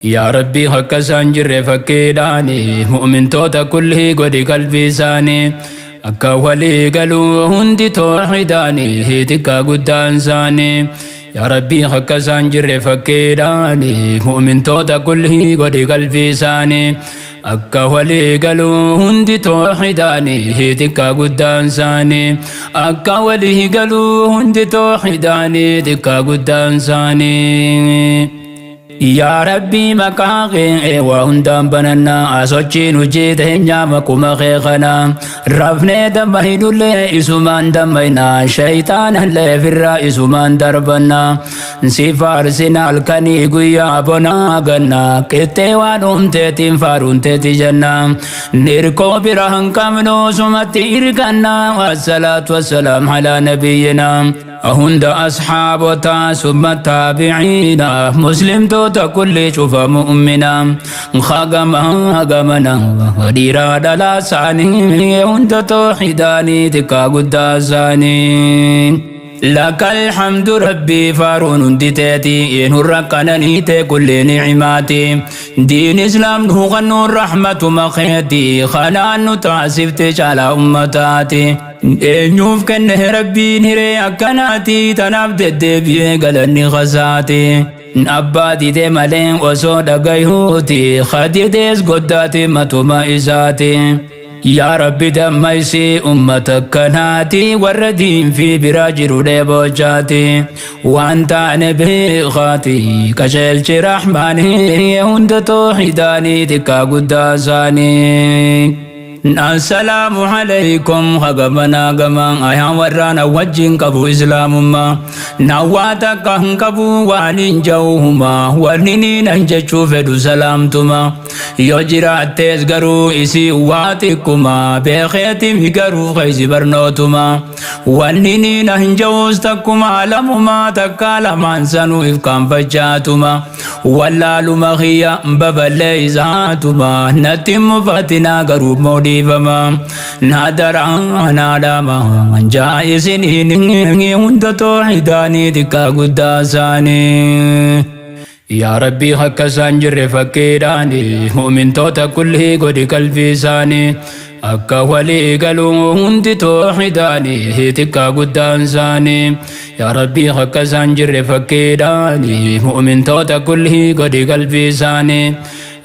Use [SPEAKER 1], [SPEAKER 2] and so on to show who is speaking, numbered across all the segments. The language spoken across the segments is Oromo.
[SPEAKER 1] يا ربي حق سانجر فكيداني مؤمن توتا كله قد قلبي ساني أكا ولي قلو هندي توحيداني هيتكا قدان ساني يا ربي حق سانجر فكيداني مؤمن توتا كله قد قلبي ساني أكا ولي قلو هندي توحيداني هيتكا قدان ساني أكا ولي قلو هندي توحيداني هيتكا قدان ساني يا ربي مكاغي وهندام بننا أسوچي نجيد هنيا مكوما خيخنا رفني دمهي دولي إسومان دمينا شيطان اللي في الرئيس من دربنا نسيفار سنال كني قويا بنا غنا كتي وانون تيتين فارون تيتي جنا نركو برهن كمنو سمتي إرقنا والصلاة والسلام على نبينا أهند أصحاب ثم التابعين مسلم توتا كل شوف مؤمنا خاقمنا وديرا دلا ساني أهند توحيداني تكا قداساني لك الحمد ربي فارون ديتاتي إن ركنني كل نعماتي دين إسلام نوغن الرحمة مخيتي خلان تعسفت على أمتاتي إنيوف كنه ربي نري أكناتي تنابد الدبي قلني خساتي أبادي دي ملين وصود غيهوتي خدي ديس قداتي متوما إساتي يا ربي دميسي أمتك كناتي والردين في براجر ديبوجاتي وانت نبي خاتي كشلش رحماني هند توحيداني تكا قداساني السلام عليكم خغمنا غمان ايا ورانا وجين كبو اسلام ما نواتك كبو وانين جوهما ورنيني ننجچو فدو سلامتما يجرات تزغرو اسي واتكما بخيتي مغرو خيز برنوتما ورنيني ننجوستكما لمما تكالمان سنو افكام فجاتما ولا لمخيا ببليزاتما نتم فاتنا غروب مودي فما نادر نادما جايسني هند توحيداني تكا قداساني يا ربي حق سانجر فكيراني مؤمن توتا كله قد قلبي ساني أكا ولي قلو هند توحيداني هيتكا قدان ساني يا ربي حق سانجر فكيراني مؤمن توتا كله قد قلبي ساني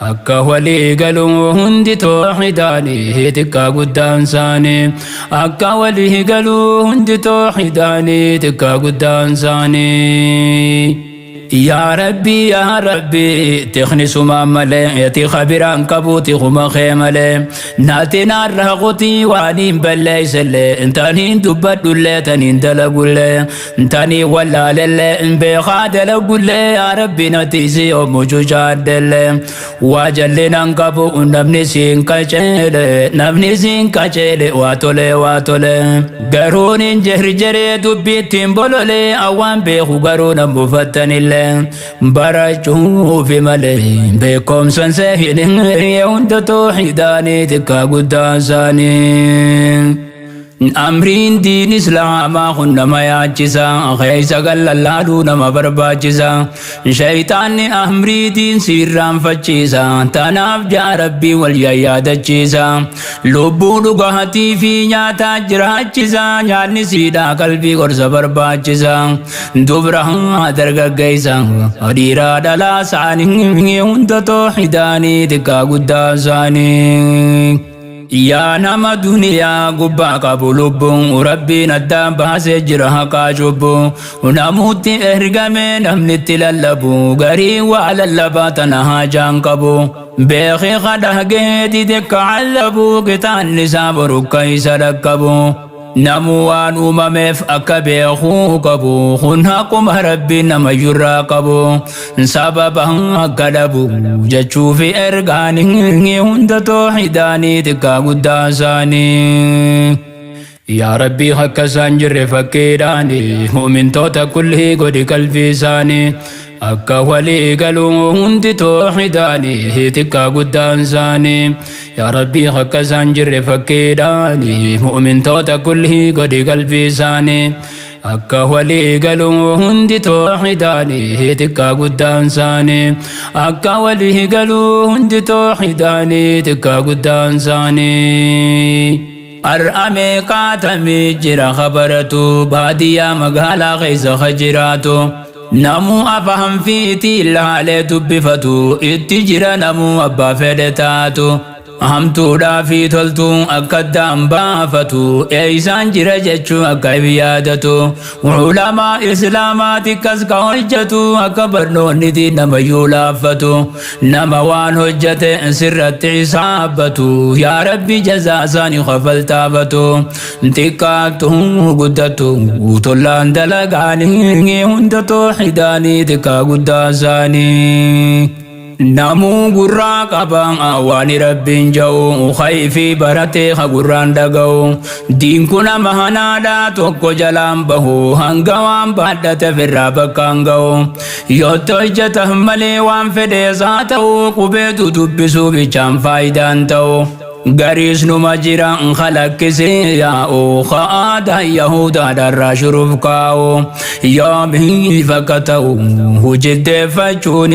[SPEAKER 1] أكا ولي قلو هند توحيداني هيتكا قدان ساني أكا ولي قلو هند توحيداني هيتكا قدان ساني يا ربي تخنس مامله يتي خبران كبوتي خما خيمله ناتي نار رغوتي وانين بلاي سله انتاني دبت دله تنين دلغله انتاني ولا لله ان بخاد لغله يا ربي نتيزي ومجوجاد دله واجلنا نكبو نبني سين كچله نبني سين كچله واتله غرون جرجره دبيتين بولله اوان بخو غرون مفتن الله برجو في ملئ بكم سنسهل يوند توحيداني تكا قداساني أمرين دين إسلام خن ما ياجسا خيس قل الله دون ما برباجسا شيطان أمري دين سيرام فجيسا تناف جا ربي والياياد جيسا لبو لغهتي في نياتا جراجسا نياني سيدا قلبي قرص برباجسا دبرها درغ گيسا وديرا دلا ساني هند توحيداني تكا قداساني يا نما دنيا غبا قبلوبون ربي ندام باسجرها كاجوبو ونموت ارغمن امنت للبو غري وعلى اللباتنا جانكبو بخي خده گدي دكعلبو قتان نسابرو كيس ركبو نموان أممف أكبيخو قبو خنهاكم ربي نما يراقبو سببا قلبو جچو في إرغاني هند توحيداني تكا قداساني يا ربي حق سانجر فكيراني مؤمن توتا كله قد قلبي ساني أكا ولي قلو هند توحيداني هيتكا قدان ساني يا ربي حق سانجر فكيراني مؤمن توتا كله قد قلبي ساني akka walii galuu hundi tooxidaanii xiqqaa guddaan isaanii akka walii galuu hundi tooxidaanii xiqqaa guddaan isaanii ar'amee qaatamee jira khabaratu baadiyyaa magaalaa keessa khajiraatu namuu afaan fiitii ilaalee dubbifatu itti jira namuu abbaa fedhe taatu hamtuudhaa fi toltuun akka addaan baafatu eeysaan jira jechuu akka yaadatu ulamaa islaamaati kas ka hojjetu akka barnoonniti namayyuu laaffatu nama waan hojjete sirratti hisaabbatu yaa rabbi jazaa isaanii kafaltaafatu xiqqaattu guddattu tollaan dalagaanii hunda tooxidaanii xiqqaa guddaa isaanii namuu gurraa qaban waan rabbiin ja'u khayfi baratee ha gurraan dhaga'u diin kun nama hanaadhaa tokko jalaan bahu hanga waan baadhate firraa bakkaan ga'u yootti hojjeta malee waan fedhees haa ta'u qubeetu dubbisuu bichaan faayidaan ta'u gariis numa jiran khalakkisee yaa'u kha'aada yahudaadharraa shuruuf kaa'u yoomii fakka ta'u hujiddeeffachuun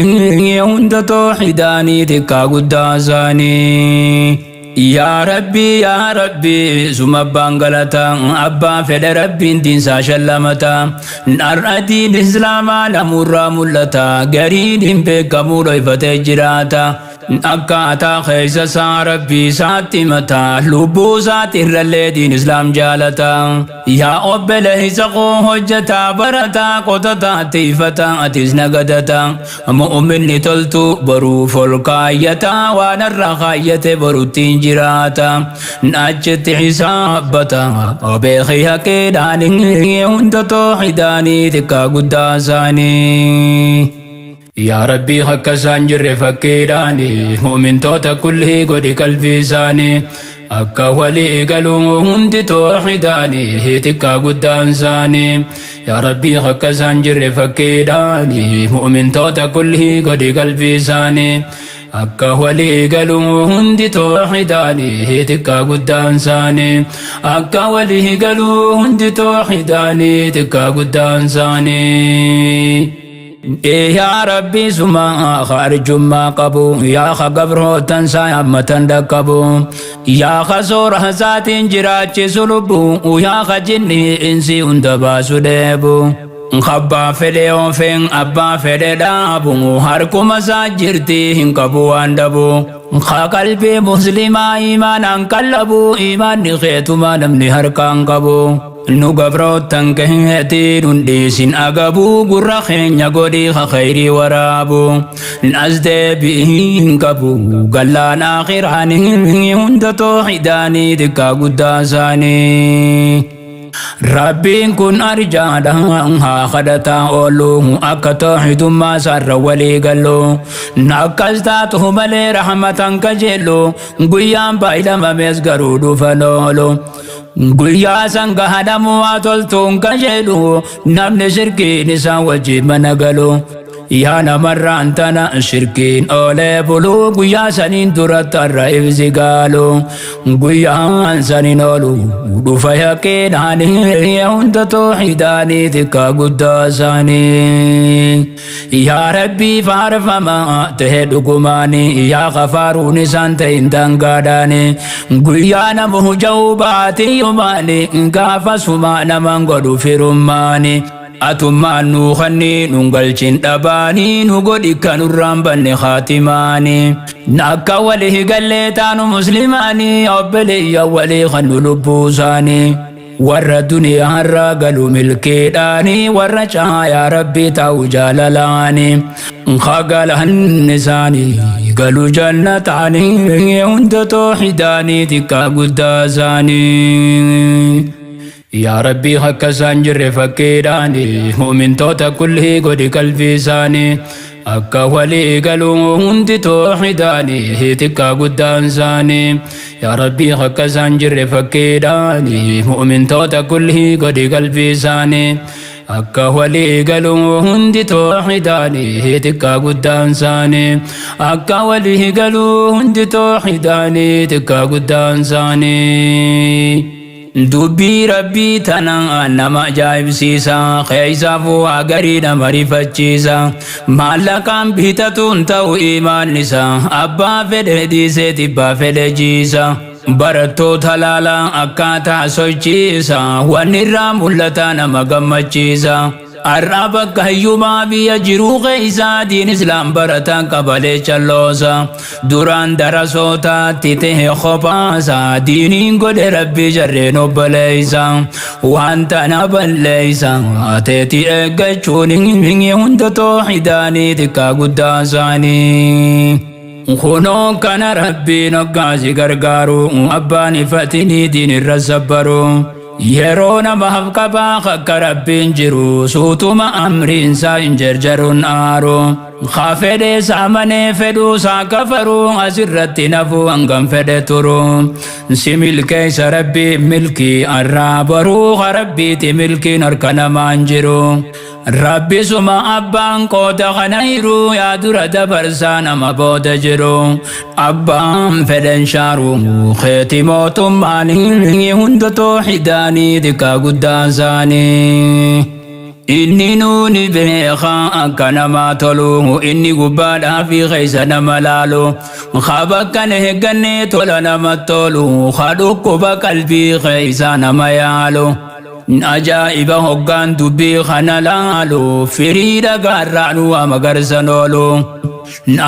[SPEAKER 1] hunda tooxidaanii xiqqaa guddaa isaanii yaa rabbi suma abbaan galata abbaan fedhe rabbiin diinsaa shallamata nar'a diin islaamaa namurraa mul'ata gariin hin beekamuu dhoyfatee jiraata akkaataa keessa isaa rabbii isaatti mata lubbuu isaatti irrallee diin islaam jaalata yaa obboleessa koo hojjetaa barataa qotataa tiifata atis nagadata mu'minni toltu baruuf ol kaayyataa waan irraa kaayyate baruttiin jiraata achitti hisaabbata beekii haqeedhaan hunda tooxidaanii xiqqaa guddaa isaanii yaa rabbii akka isaan jirre fakkiidhaani mu'mintoota kullii godhi qalbii isaanii akka walii galuu hundi tooxidaanii xiqqaa guddaan isaanii yaa rabbii akka isaan jirre fakkiidhaani mu'mintoota kullii godhi qalbii isaanii akka walii galuu hundi tooxidaanii xiqqaa guddaan isaanii akka walii galuu hundi tooxidaanii xiqqaa guddaan isaanii yaa rabbi suma khaarjummaa qabu yaa ka gabrootan saa hammatan dhaqqabu yaa ka soora isaatiin jiraachisu lubbu yaa ka jinni insi hunda baasu dheebu abbaa fedhe oofeen abbaa fedhe dhaabu harkuma isaa jirti hin qabu waan dhabu ka qalbii muslimaa imaanaan qallabu imaanni keetuma namni harkaan qabu nu gabrootan keetiin hundiisin agabuu gurra keenya godhii ka khayrii waraabu as deebiin qabu gallaan akhiraanii hunda tooxidaanii xiqqaa guddaa isaanii rabbiin kun arjaadhaan haa kadhataa oolu akka tooxidummaa isaarra walii gallu akkas taatu malee rahmatan kajeellu guyyaan baay'ilamamees garuu dhufan oolu guyyaa san gahadhamu haa toltuun kajeelu namni shirkiin isaa wajjin mana galu yaa namarraan tana shirkiin oolee buluu guyyaa saniin duratti har'a ibsi gaalu guyyaan saniin oolu dhufa yaqiinaanii hunda tooxidaanii xiqqaa guddaa isaanii yaa rabbii faarfamaa ta'e dhugumaanii yaa kafaaruun isaan ta'in dangaadhaanii guyyaa namu huja'uu baatiyyumaanii gaafa sumaa naman godhu firummaanii atummaan nu kanneen nu galchin dhabaanii nu godhi kanurraan banne khaatimaanii nakka walii gallee taanu muslimaanii obboleeyya walii kan nu lubbuu isaanii warra duniyaarra galu milkeedhaanii warra caayaa rabbii ta'u jaalalaanii khagalan isaanii galu jannataanii hunda tooxidaanii xiqqaa guddaa isaanii yaa rabbii akka isaan jirre fakkiidhaani mu'mintoota kullii godhi qalbii isaanii akka walii galuu hundi tooxidaanii xiqqaa guddaan isaanii yaa rabbii akka isaan jirre fakkiidhaani mu'mintoota kullii godhi qalbii isaanii akka walii galuu hundi tooxidaanii xiqqaa guddaan isaanii akka walii galuu hundi tooxidaanii xiqqaa guddaan isaanii dubbii rabbii tanaan nama ajaa'ibsiisa keeysaaf waa garii nama rifachiisa maallaqaan bitatuun ta'u imaannisa abbaa fedhe dhiisee tibbaa fedhe jiisa barattoota laalaa akkaataa sochiisa wanni irraa mul'ata nama gammachiisa arraba kayyumaa biyya jiruu keeysaa diin islaam baratan qabalee calloosa duraan darasootaatti ta'e kophaasa diiniin godhe rabbii jarreen obboleeysa wanta na balleeysa ateeti eeggachuun hingi hunda tooxidaanii xiqqaa guddaa isaanii kunoo kana rabbiin hoggaasi gargaaru abbaan ifatinii diin irra sabbaru yeroo namaaf qabaa akka rabbiin jiru suutuma amriinsaa hin jarjaruun aaru fedhee saamanee fedhuu saa kafaru asirratti nafuu hangam fedhe turu si milkeeysa rabbii milkii arraa baruu rabbiiti milkiin harka namaan jiru rabbi suma abbaan qooda kana hiru yaa dura dabarsaa nama booda jiru abbaan fedhen shaaru keeti mootummaan hunda tooxidaanii xiqqaa guddaa isaanii inni nuuni beeka akka namaa tolu inni gubbaadhaa fi keeysa nama laalu bakkan eeggannee tola nama tolu dhukkuba qalbii keeysa nama yaalu ajaa'iba hoggaan dubbii kana laalu firii dhagaarraanu amagarsan oolu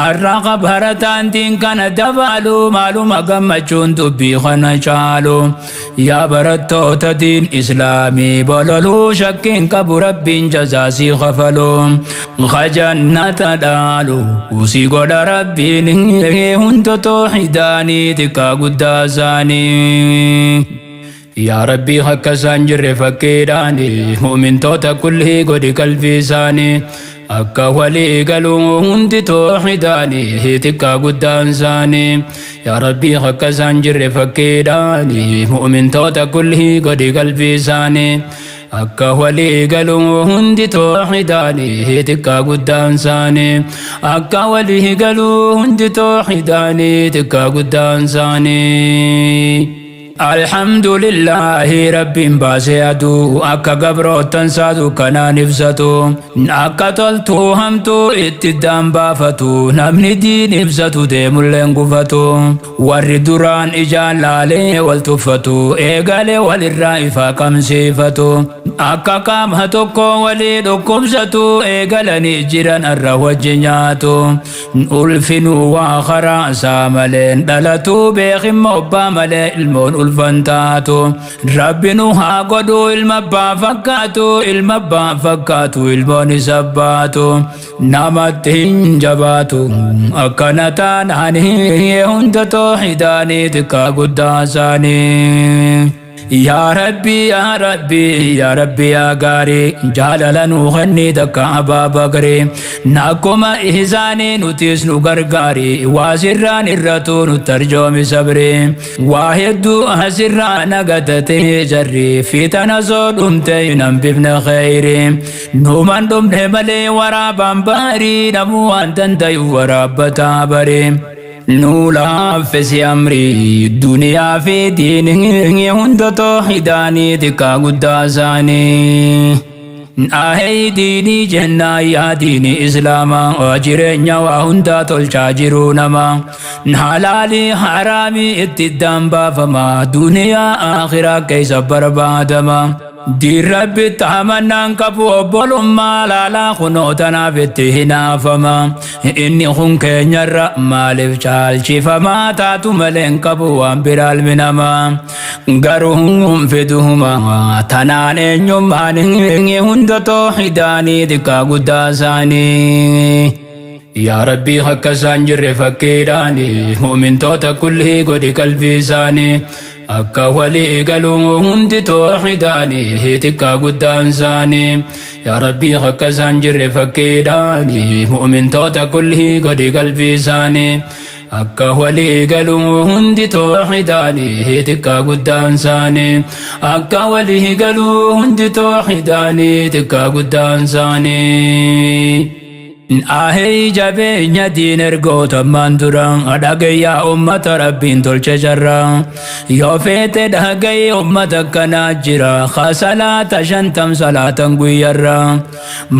[SPEAKER 1] arraqa barataan diin kana dabaalu maaluma gammachuun dubbii kana caalu yaa barattoota diin islaamii bololuu shakkiin qabu rabbiin jazaasii kafalu jannata dhaalu usii godha rabbiin hunda tooxidaanii xiqqaa guddaa isaanii yaa rabbii akka isaan jirre fakkiidhaani mu'mintoota kulli godhi qalbii isaanii akka walii galuu hundi tooxidaani xiqqaa guddaan isaanii yaa rabbii akka isaan jirre fakkiidhaani mu'mintoota kulli godhi qalbii isaanii akka walii galuu hundi tooxidaani xiqqaa guddaan isaanii akka walii galuu hundi tooxidaani xiqqaa guddaan isaanii الحمد لله رب باسيادو أكا قبروتن سادو كنا نفساتو أكا تلتو همتو اتدام بافتو نمني دي نفساتو ديمو لنقفتو والردوران إجال لالي والتفتو إيقالي والرائفة كم سيفتو أكا كام هتوكو وليدو كمساتو إيقالني جيران الروجنياتو ألفنو واخرا ساملين دلتو بيخم مبا ملي المون الفنتاتو ربنا ها قدو المبا فكاتو المبا فكاتو الموني سباتو نامتين جباتو أكنتان عني هند توحيداني تكا قداساني يا ربي يا ربي يا ربي يا غاري جاللا نغني دكا أبا بكري ناكما إحساني نتيس نغرغاري واسران الرتو نترجم صبري واحد أسران نغتتي جري في تنصد أمتي نمببن خيري نومن دمن ملي ورابان باري نمو أنتن تيو وراب تابري نولا في أمري الدنيا في ديني هند توحيداني دكا قداساني آهي ديني جنة يا ديني إسلاما وجرين وهند تلجاجرون ما حلالي حرامي اتدام بافما دنيا آخرة كيس بربادما دي ربي تامنان كبو بولما لالا خنوتنا فتهنا فما إني خن كنير مالف شالشي فما تاتو ملين كبو وامبرال منما غروهم فدهما تنان نيومان هند توحيداني دكا قداساني يا ربي حق سانجر فكيراني مؤمن توتا كله قد قلبي ساني أكا ولي قالوا هند توحيداني هيتكا قدان ساني يا ربي حق سانجر فكيراني مؤمن توتا كله قد قلبي ساني أكا ولي قالوا هند توحيداني هيتكا قدان ساني أكا ولي قالوا هند توحيداني هيتكا قدان ساني ahee jabeenya diin ergoota manduran dhagayyaa ummata rabbiin tolche jarra yoo feete dhagayee ummata akkanaa jira salaata 50 salaatan guyyarra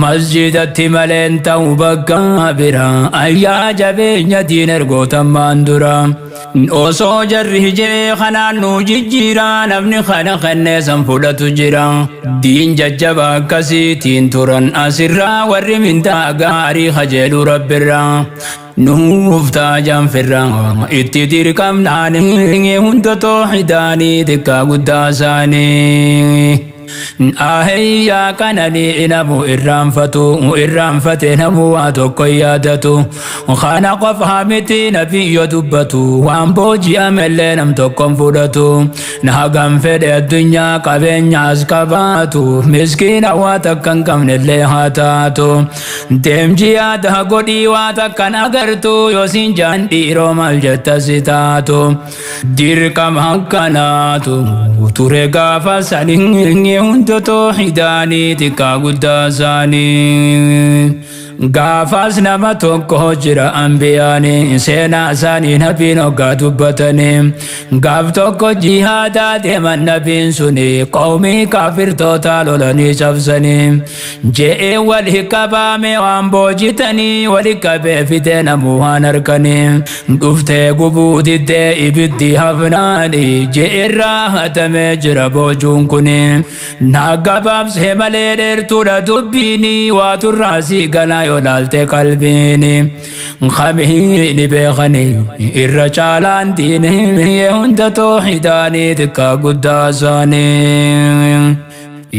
[SPEAKER 1] masjidatti maleen ta'u bakka bira ayyaa jabeenya diin ergoota mandura osoo jarri hijee kanaan nu jijjiira namni kana kenneesan fudhatu jira diin jajjaba akkasiitiin turan asirraa warri mintaa gaarii خجلوا رب الرا نوفتا جام فرا اتدير كم ناني هند توحداني دكا قداساني aheyyaa kanani inamu irraanfate namu waa tokko yaadatu kana qofa miti nabiyyo dubbatu waan booji'amellee nam tokkon fudhatu na hagam fedhe addunyaa qabeenyaas qabaatu miskiina waa takkan qabnellee haa taatu deemji yaada godhii waa takkan agartu yoosiin jaan dhiiroo maal jetta si taatu dirqama akkanaatu ture gaafa sanin hunda tooxidaanii xiqqaa guddaa isaanii gaafas nama tokko jira anbiyaanii seenaa isaanii nabiin hoggaa dubbatanii gaaf tokko jihaadaa deeman nabiin suni qawmii kaafirtoota lolanii cabsanii je'ee wali qabaame waan boojitanii wali qabee fidee namuu waan harkanii dhuftee gubuu diddee ibiddi hafnaanii je'irraa hatamee jira boojuun kuni nagabaabsee malee dheertuudha dubbiini waaturraa sii galaa yolaalte qalbiini khamiini beekani irra caalaan diini hunda tooxidaanii xiqqaa guddaa isaanii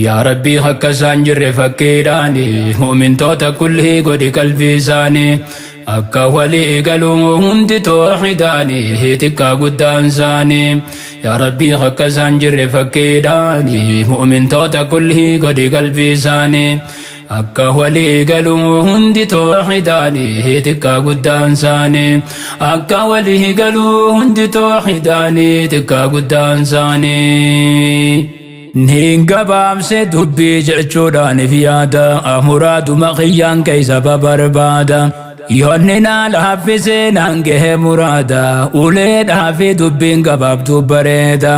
[SPEAKER 1] yaa rabbii akka isaan jirre fakkiidhaani mu'mintoota kulli godhi qalbii isaanii akka walii galuu hundi tooxidaanii xiqqaa guddaan isaanii yaa rabbii akka isaan jirre fakkiidhaani mu'mintoota kulli godhi qalbii isaanii akka walii galuu hundi tooxidaanii xiqqaa guddaan isaanii akka walii galuu hundi tooxidaanii xiqqaa guddaan isaanii niin gabaabse dubbii jechuudhaan if yaada muraaduma qiyyaan keessa barbaada yoonni naa laaffisee naan gahee muraada uleedhaa fi dubbiin gabaabtuu bareeda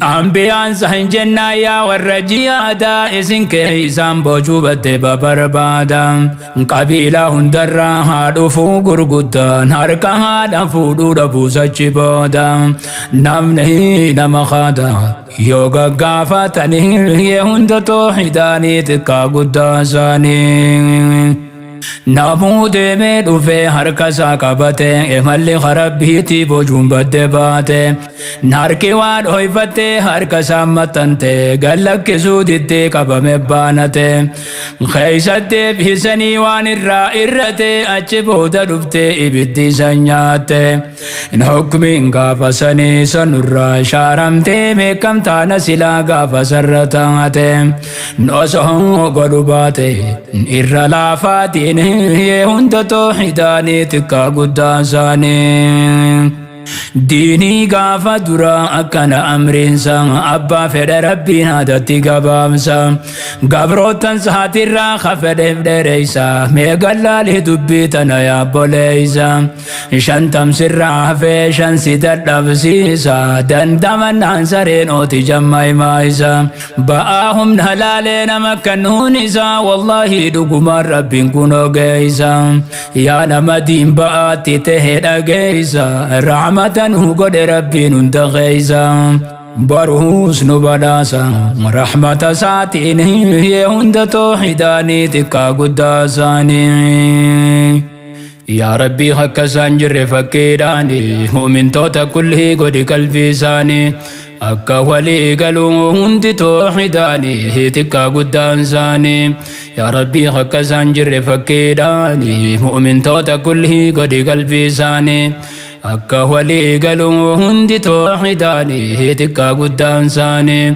[SPEAKER 1] Ambiyaan sahin jennaa yaa warra jihaadaa isin keeysaan boojuu badde barbaada qabiilaa hundarraa haa dhufuu gurguddaan harka haadha fuudhuu dhabuusachi booda namni nama haadha yoo gaggaafatanii hunda tooxidaanii xiqqaa guddaa isaanii namuu deemee dhufee harka isaa qabate imalli rabbiitii boojuun badde baate harki waan hoyfatte harka isaa maxxante gallakkisuu diddee qabame baanate keeysatti bisanii waan irraa irrate achi booda dhufte ibiddi isa nyaatte hukmiin gaafa sanii sanurraa shaaramtee meeqamtaana silaa gaafa sarra taate osoo godhu baate irra laafaati hunda tooxidaanii xiqqaa guddaa isaanii diinii gaafa dura akkana amriinsa abbaa fedhe rabbiin haadatti gabaabsa gabrootan saatirraa kafedheef dheereysa meegallaalii dubbii tana yaabboleeysa shantam sirraa hafee shan si dadhabsiisa dandamannaan sareen ooti jammaymaaysa ba'aa humna laalee nama kannuun isaa wallaahi dhugumaan rabbiin kun ogeeysa yaa nama diin ba'aatti tahe dhageeysa رحمة قد ربي ننتغيزا بروس نبداسا رحمة ساتين هي هند توحداني تكا قداساني يا ربي حق سانجر فكيراني مؤمن توتا كله قد قلبي ساني akka walii galuu hundi tooxidaanii xiqqaa guddaan isaanii yaa rabbii akka isaan jirre fakkiidhaanii mu'mintoota kulli godhi qalbii isaanii akka walii galuu hundi tooxidaanii xiqqaa guddaan isaanii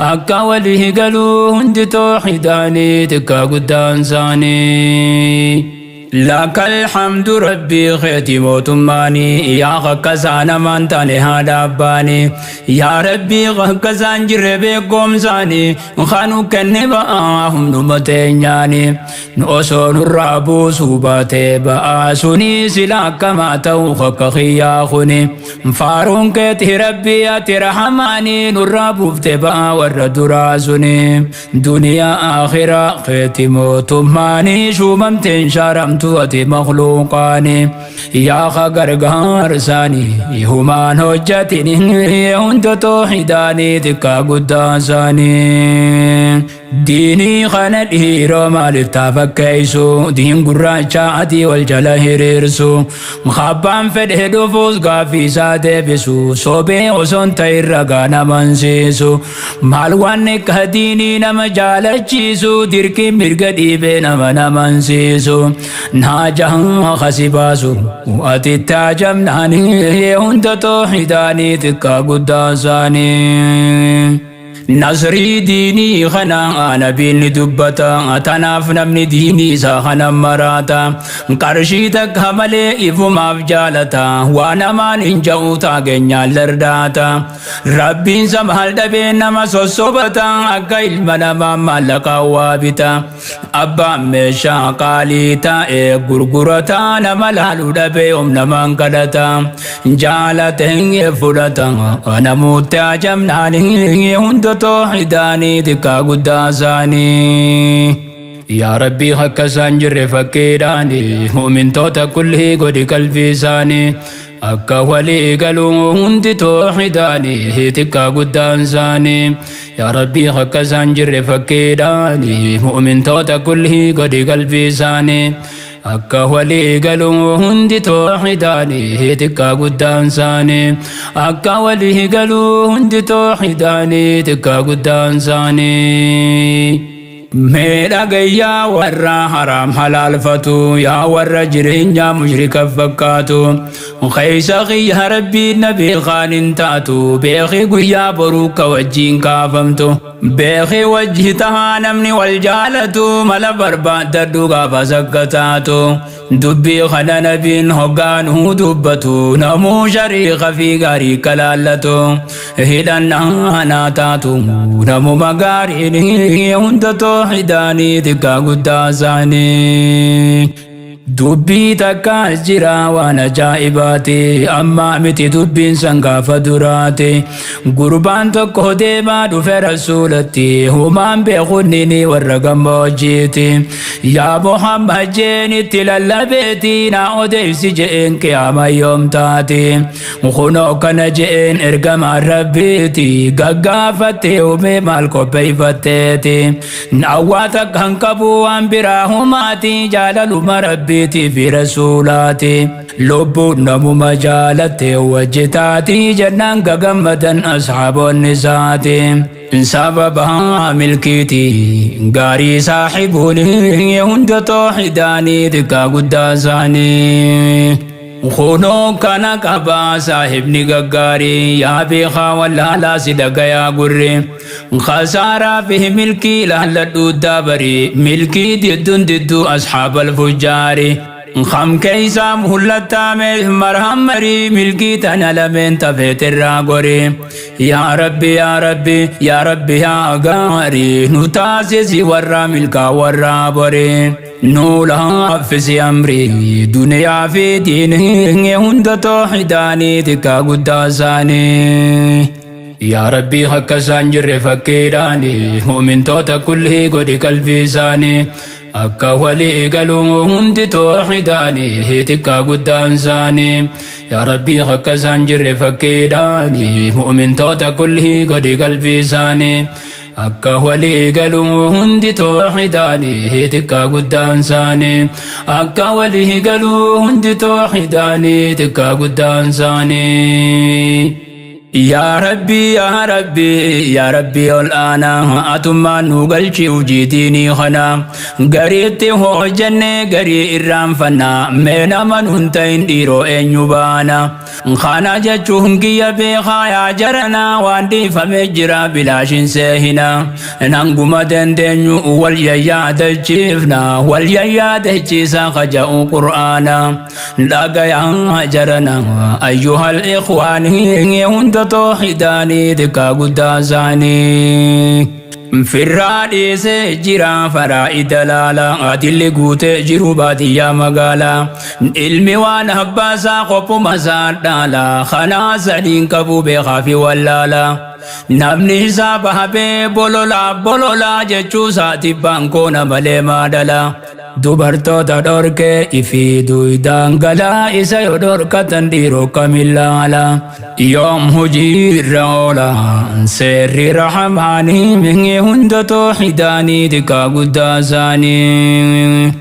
[SPEAKER 1] akka walii galuu hundi tooxidaanii xiqqaa guddaan isaanii لك الحمد ربي خيتي موتماني يا غكزان من تاني هذا باني يا ربي غكزان جربي قومزاني خانو كنبا هم نمتينياني نوصون الرابو سوباتي بآسوني سلاك ما توخك خياخوني فارون كتي ربي اترحماني نرابو فتبا ورد راسوني دنيا آخرة خيتي موتماني شو ممتن شرمت توتي مخلوقاني يا خغرغار ساني همان هجتني هند توحيداني تكا قداساني ديني خانت هيرو مالف تافكيسو دين قراشاتي والجلاهيريرسو مخابان فده دفوز غافي ساده بسو صوبي وصن تيرغانا منسيسو مالوانك هديني نمجالچيسو ديركي مرغدي بينما منسيسو ناجه خسباسو واتي تاجمناني هند توحيداني تكا قداساني نصري ديني خنا أنا بين دبتا أتناف نمني ديني سخنا مراتا قرشيتك هملي إفو مفجالتا وانا ما ننجو تاقنيا لرداتا ربين سمحل دبين نما سوصوبتا أكا إلمنا ممالكا وابتا أبا مشا قاليتا غرغرتا نما لالو دبيهم نمان قدتا جالتين يفلتا أنا متاجم ناني هندو توحيداني دكا قداساني يا ربي حق سانجر فكيراني مؤمن توتا كله قد قلبي ساني أكا ولي قلو هند توحيداني هتكا قداساني يا ربي حق سانجر فكيراني مؤمن توتا كله قد قلبي ساني أكا ولي قلو هند توحيداني هتكا قداساني أكا ولي قلو هند توحيداني تكا قداساني ميرا غيا ورا حرام حلال فتو يا ورا جرينيا مشرك فكاتو خيسا غيا ربي نبي خان تاتو بيخي غيا بروك وجين كافمتو بيخي وجهتها نمني والجالتو ملا بربا دردوغا فسكتاتو دبي خنا نبين هقان هو دبتو نمو شريخ في غاري كلالتو هدن أنا تاتو نمو مغاري هندتو حداني دكا قداساني دبي تكاس جرا وانا جائباتي أما متي دبين سنغاف دراتي قربان تكو ديما دفع رسولتي همان بيخونيني ورقم موجيتي يا محمد جيني تلال بيتي ناو ديسي جين كياما يوم تاتي مخونو كان جين ارقم ربيتي قاقافتي ومي مالكو بيفتيتي ناواتك هنكبو وانبراهماتي جالالو مربي في رسولاتي لبو نمو مجالتي وجتاتي جنان قمدا أصحاب النساتي سببها ملكيتي غاري صاحبوني هند توحيداني دكا قداساني خونو كان كبا صاحبني غغاري يا بيخا ولا لا صدق يا غري خسارة في ملكي لهلدو دابري ملكي ضد أصحاب الفجار خم كيسا مهلتا مه مرهم مري ملكي تنلمن تفيت الراغوري يا ربي يا ربي يا ربي يا غاري نتاسي ورا ملكا ورا بوري نولا في أمري دنيا في ديني هند توحيداني تكا قداساني يا ربي حق سانجر فكيراني مؤمن توتا كله قد قلبي ساني أكا ولي قلو هند توحيداني هتكا قداساني يا ربي حق سانجر فكيراني مؤمن توتا كله قد قلبي ساني أكا ولي قلو هند توحيداني هتكا قداساني أكا ولي قلو هند توحيداني تكا قداساني يا ربي يا ربي يا ربي الآن أتما نقلشي وجيتيني خنا قريتي هو جنة قري إرام فنا مينا من هنتين ديرو إن يبانا خانا جچون كي بيخا يا جرنا واندي فمجرا بلاشن سهنا نانغوما دندنيو واليا دجيفنا واليا دجيسا خجاو قرآنا لاغا يا جرنا أيها الإخوان هند توحيداني دكا قدازاني في الرادس جرا فرائد لالا أدل قوت جروبات يا مقالا علمي وانا هباسا خب مسار دالا خنا سدين كبو بخافي واللالا نبني سابها بي بولولا جچو ساتي بانكونا ملي مادلا dubartoota dhorke ifi duydaan galaa isa yoo dhorkatan dhiiroo kamillaala yoom hojiirra oola seerri rahamaanii mingi hunda tooxidaanii xiqqaa guddaa isaanii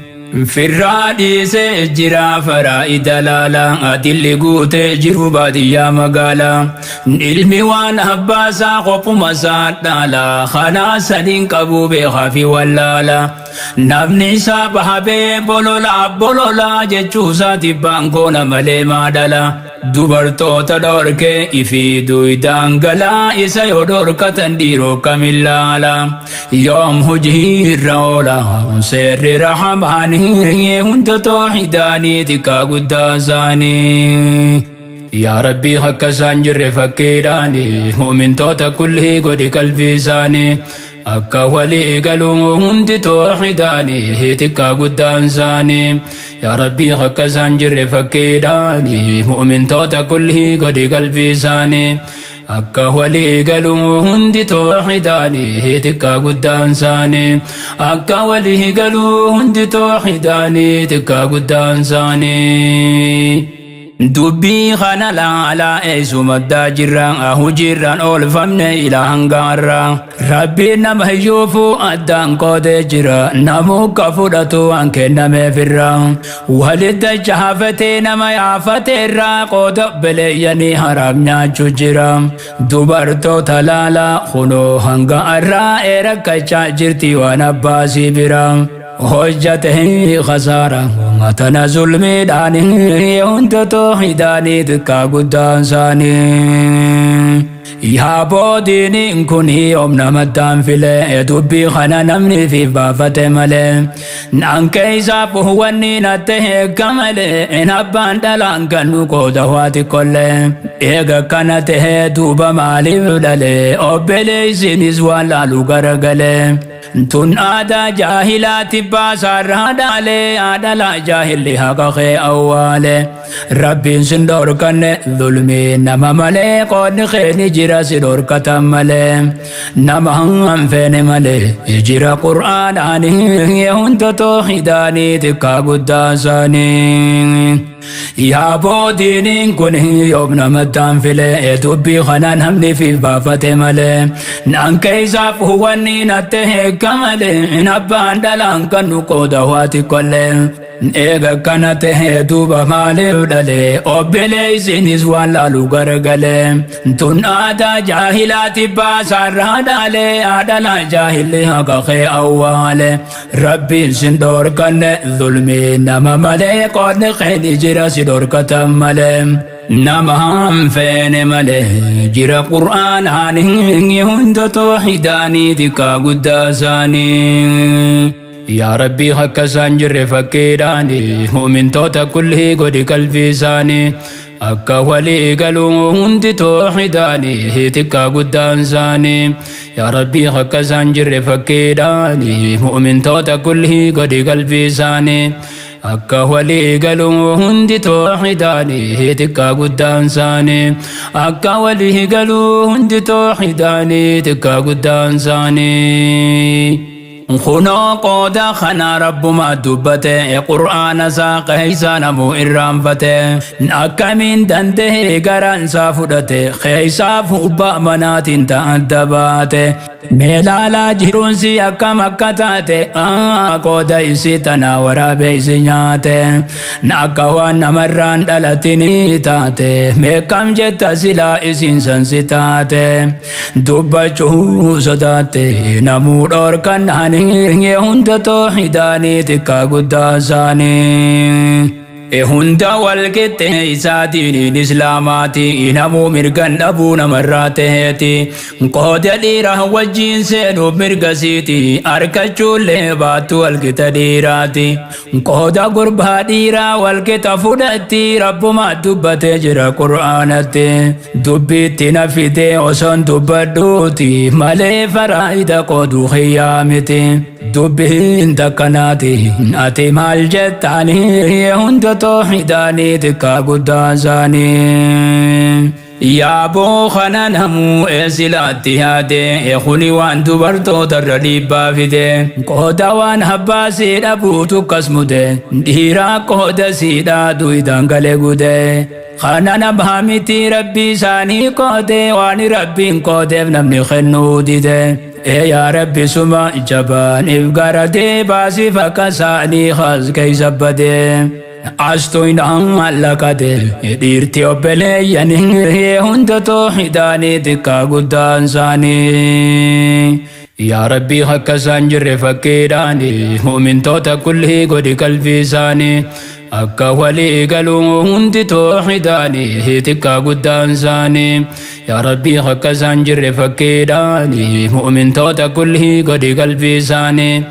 [SPEAKER 1] في الرادس جرا فرائد لالا أدل قوت جروبات يا مقالا علمي وان هباسا خب مساد لالا خنا سدين كبو بخافي واللالا نبني سابها بي بولولا جچو ساتي بانكونا ملي مادلا dubartoota dhorke ifi duydaan galaa isa yoo dhorkatan dhiiroo kamillaala yoom hojiirra oola seerri rahamaanii hunda tooxidaanii xiqqaa guddaa isaanii yaa rabbii akka isaan jirre fakkiidhaani mu'mintoota kullii godhi qalbii isaanii akka walii galuu hundi tooxidaanii xiqqaa guddaan isaanii yaa rabbii akka isaan jirre fakkiidhaani mu'mintoota kullii godhi qalbii isaanii akka walii galuu hundi tooxidaanii xiqqaa guddaan isaanii akka walii galuu hundi tooxidaanii xiqqaa guddaan isaanii dubbii kana laala eesuma daajirraan ahujirraan oolfamne ilaa hangaarraa rabbiin nama hiyyuufu addaan qoodee jira namuuka fudhatu waan kennameefirraa walidda jahafatee nama yaafateerraa qooda beleeyyanii haraam nyaachuu jira dubartoota laala kunoo hangaarraa eerakkachaa jirti waan abbaasii biraa hojjate khasaara matana zulmiidhaani hunda tooxidaanii xiqqaa guddaan isaanii yaa boodiin kun yoom namattaan file dubbii kana namni fi baafate malee naan keeysaaf wanni natte heekka malee abbaan dhalaan kan nu qooda waati kollee eega kana tahee duuba maaliif dhale obboleeysinis waan laalu garagalee tun aadaa jaahilaati baasaarraa dhaalee aadalaa jaahilli haqa kee awwaale rabbiin sin dhorkanne zulmii nama malee qoodni keeni jira si dhorkatan malee nama hanfeene malee jira qur'aanaanii hunda tooxidaanii xiqqaa guddaa isaanii yaa boodiin kun yoom namattaan file dubbii kana namni fi baafate malee naan keeysaaf wanni natte heekka malee abbaan dhalaan kan nu qooda waati kollee eega kana tahee duuba maaliif dhale obboleeysinis waan laalu garagalee tun aadaa jaahilaati baasaarraa dhaalee aadalaa jaahilli haqa kee awwaale rabbiin sin dhorkanne zulmii nama malee qoodni keeni jira si dhorkatan malee nama hanfeene malee jira qur'aanaanii hunda tooxidaanii xiqqaa guddaa isaanii yaa rabbii akka isaan jirre fakkiidhaani mu'mintoota kullii godhi qalbii isaanii akka walii galuu hundi tooxidaanii xiqqaa guddaan isaanii yaa rabbii akka isaan jirre fakkiidhaani mu'mintoota kullii godhi qalbii isaanii akka walii galuu hundi tooxidaanii xiqqaa guddaan isaanii akka walii galuu hundi tooxidaanii xiqqaa guddaan isaanii خنو قودا خنا رب ما دبته قرآن ساقه سانمو إرامفته ناكمين دنته غران سافدته خيساف أبا منات تأدباته ميلالا جيرون سي أكا مكتاته قودا إسي تناورا بيسنياته ناكوان نمران دلتني تاته ميكم جت سلا إسين سنسيتاته دبچو صداته نمود اور کنانی hunda tooxidaanii xiqqaa guddaa isaanii هند والكت إساتين الإسلاماتي إنمو مرقن أبونا مراتهتي قود ديره والجين سينو مرقسيتي أركجو الليبات والكت ديراتي قود قربها ديرا والكت فدتي رب ما دبت جرى قرآنتي دبت نفيتي وصن دبدوتي مالي فرائد قود خيامتي دبين تكناتي أتي مال جتاني هند توحيداني تكا قدازاني يا بو خنانمو اسلاتي هادي اخوني وان دبرتو تردي بافيدي قودا وان حباسي دبو تقسمودي ديرا قودا سيدا دويدان غلقودي خانانا بهامتي ربي ساني قودي واني ربي قودي بنمني خنودي دي يا ربي سما جبان افقردي باسي فكساني خاص كي زبدي أستوين لكادل ديرتي أبلي ينهي هند توحيداني تكا قدان ساني يا ربي حق سانجر فكيراني مؤمن توتا كله قد قلبي ساني أكا ولي قلو هند توحيداني تكا قدان ساني يا ربي حق سانجر فكيراني مؤمن توتا كله قد قلبي ساني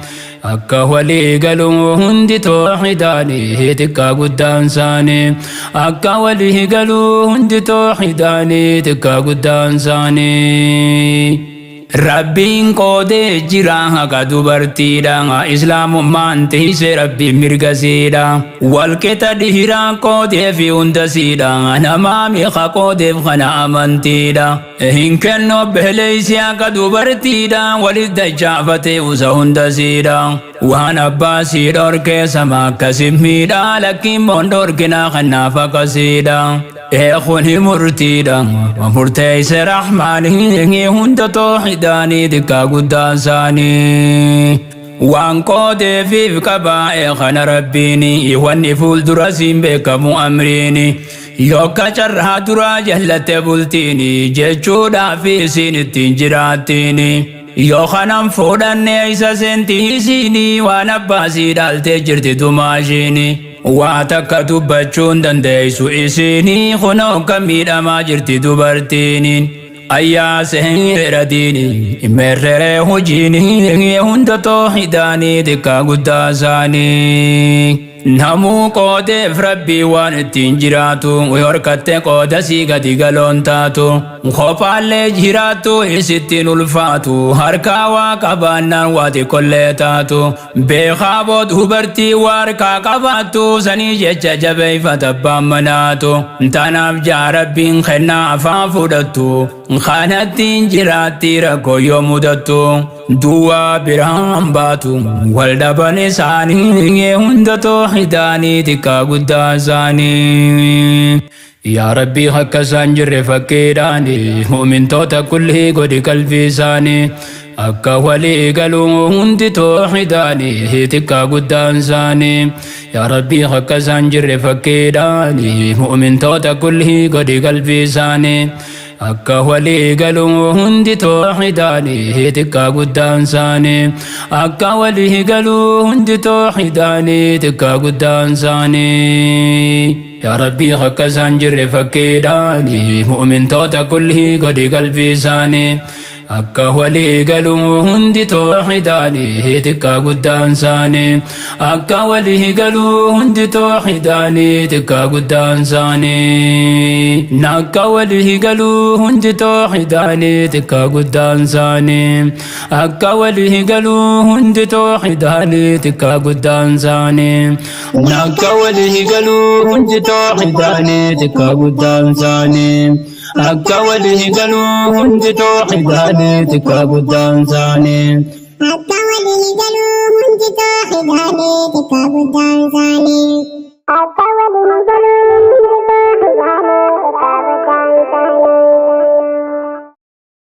[SPEAKER 1] أكا ولي قلو هندي توحيداني تكا قدان ساني أكا ولي قلو هندي توحيداني تكا قدان ساني ربين قودي جراها كدوبرتيدا إسلام مانتي سي ربي مرقسيدا والكتا دهرا قودي في اندسيدا نمامي قودي فخنا أمانتيدا إن كنو بهليسيا كدوبرتيدا ولد جعفتي وسهندسيدا وانا باسي دورك سما كسميدا لكن بندوركنا خنافا قسيدا اخوني مرتيدا ومرتيس رحماني هند توحيداني دكا قداساني وان قودي في كبائي خنا ربيني واني فول دراسين بك مؤمريني يوكا شرها درا جهلت بلتيني جيشودا في سين تنجراتيني يوخنام فوداني ايسا سنتي سيني وانا باسي دالتي جرتي دماشيني واتكا دبچون دنديسو اسيني خنو كميدا ما جرتي دبرتيني ايا سهير ديني امرر هجيني هند توحيداني دكا قداساني نمو قودي فربي وان تنجراتو ويوركت قودة سيغة ديغلون تاتو خوفا اللي جيراتو يستين الفاتو هركا واقبانا واتي كل تاتو بخابود هبرتي واركا قباتو سني جيجا جبي فتبا مناتو تناف جاربين خنا فافودتو خانت تنجراتي ركو يومدتو دوا برام باتو والدبن ساني هندتو حداني تكا قداساني يا ربي حق سانجر فكيراني مؤمن توتا كله قد قلبي ساني أكا ولي قلو هندي توحيداني تكا قدان ساني يا ربي حق سانجر فكيراني مؤمن توتا كله قد قلبي ساني أكا ولي قلو هندي توحيداني تكا قدان ساني أكا ولي قلو هندي توحيداني تكا قدان ساني يا ربي حق سانجر فكيداني مؤمن توتا كله قد قلبي ساني أكا ولي قلو هندي توحيداني تكا قدان ساني أكا ولي قلو هندي توحيداني تكا قدان ساني نكا ولي قلو هندي توحيداني تكا قدان ساني أكا ولي قلو هندي توحيداني تكا قدان ساني نكا ولي قلو هندي توحيداني تكا قدان ساني أكا ولي قلو هندي توحيداني تكا قدان ساني أكا ولي قلو هندي توحيداني تكا قدان ساني